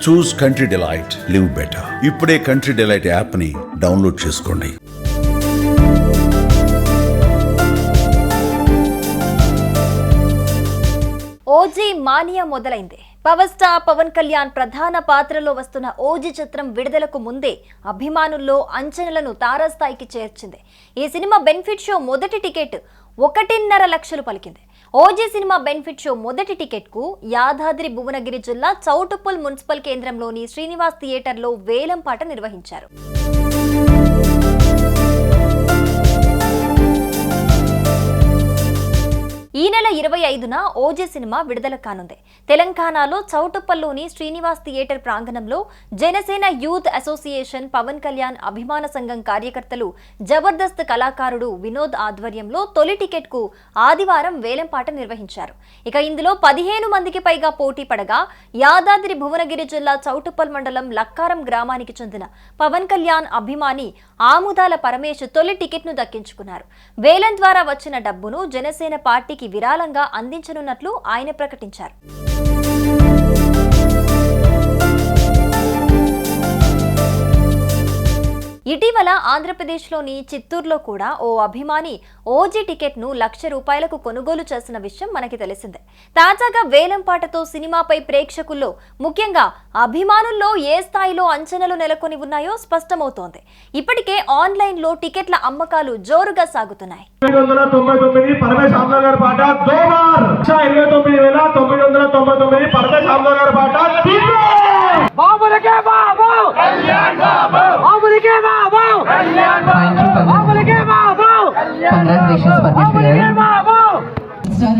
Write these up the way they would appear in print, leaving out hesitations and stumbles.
చూస్ country delight, live better. ఇప్పుడే country delight app ని download చేసుకోండి. ఓజీ మానియా మొదలైంది. పవర్ స్టార్ పవన్ కళ్యాణ్ ప్రధాన పాత్రలో వస్తున్న ఓజీ చిత్రం విడుదలకు ముందే అభిమానుల్లో అంచనాలను తారాస్థాయికి చేర్చింది. ఈ సినిమా బెనిఫిట్ షో మొదటి టికెట్ 1.5 లక్షలు పలికింది. ఓజీ సినిమా బెనిఫిట్ షో మొదటి టికెట్ కు యాదాద్రి భువనగిరి జిల్లా చౌటుప్పల్ మున్సిపల్ కేంద్రంలోని శ్రీనివాస్ థియేటర్లో వేలంపాట నిర్వహించారు. ఈ నెల 25న ఓజీ సినిమా విడుదల కానుంది. తెలంగాణలో చౌటుప్పల్లోని శ్రీనివాస్ థియేటర్ ప్రాంగణంలో జనసేన యూత్ అసోసియేషన్, పవన్ కళ్యాణ్ అభిమాన సంఘం కార్యకర్తలు, జబర్దస్త్ కళాకారుడు వినోద్ ఆధ్వర్యంలో తొలి టికెట్ కు ఆదివారం వేలంపాట నిర్వహించారు. ఇక ఇందులో 15 మందికి పైగా పోటీ పడగా యాదాద్రి భువనగిరి జిల్లా చౌటుప్పల్ మండలం లక్కారం గ్రామానికి చెందిన పవన్ కళ్యాణ్ అభిమాని ఆముదాల పరమేశ్ తొలి టికెట్ ను దక్కించుకున్నారు. వేలం ద్వారా వచ్చిన డబ్బును జనసేన పార్టీకి విరాళంగా అందించనున్నట్లు ఆయన ప్రకటించారు. ఇటీవల ఆంధ్రప్రదేశ్లోని చిత్తూరులో కూడా ఓ అభిమాని ఓజీ టికెట్ ను ₹1,00,000 కొనుగోలు చేసిన విషయం మనకి తెలిసిందే. తాజాగా వేలంపాటతో సినిమాపై ప్రేక్షకుల్లో, ముఖ్యంగా అభిమానుల్లో ఏ స్థాయిలో అంచనాలు నెలకొని ఉన్నాయో స్పష్టమవుతోంది. ఇప్పటికే ఆన్లైన్ లో టికెట్ల అమ్మకాలు జోరుగా సాగుతున్నాయి.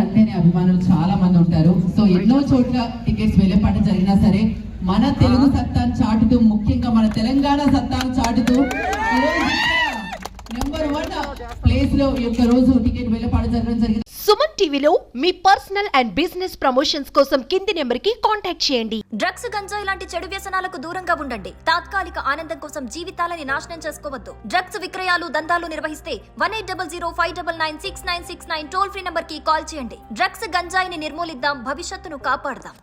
అంటేనే అభిమానులు చాలా మంది ఉంటారు. సో ఎన్నో చోట్ల టికెట్స్ వేలంపాట జరిగినా సరే మన తెలుగు సత్తాను చాటుతూ, ముఖ్యంగా మన తెలంగాణ సత్తాను చాటుతూ నెంబర్ 1 ప్లేస్ లో ఈ యొక్క రోజు టికెట్ వేలంపాట జరగడం జరిగింది. సుమన్ టీవీలో మీ పర్సనల్ అండ్ బిజినెస్ ప్రమోషన్స్ కోసం కింది నెంబర్ కి కాంటాక్ట్ చేయండి. డ్రగ్స్, గంజాయి లాంటి చెడు వ్యసనాలకు దూరంగా ఉండండి. తాత్కాలిక ఆనందం కోసం జీవితాలని నాశనం చేసుకోవద్దు. డ్రగ్స్ విక్రయాలు, దందాలు నిర్వహిస్తే 180059969969 టోల్ ఫ్రీ నంబర్ కి కాల్ చేయండి. డ్రగ్స్, గంజాయిని నిర్మూలిద్దాం, భవిష్యత్తును కాపాడదాం.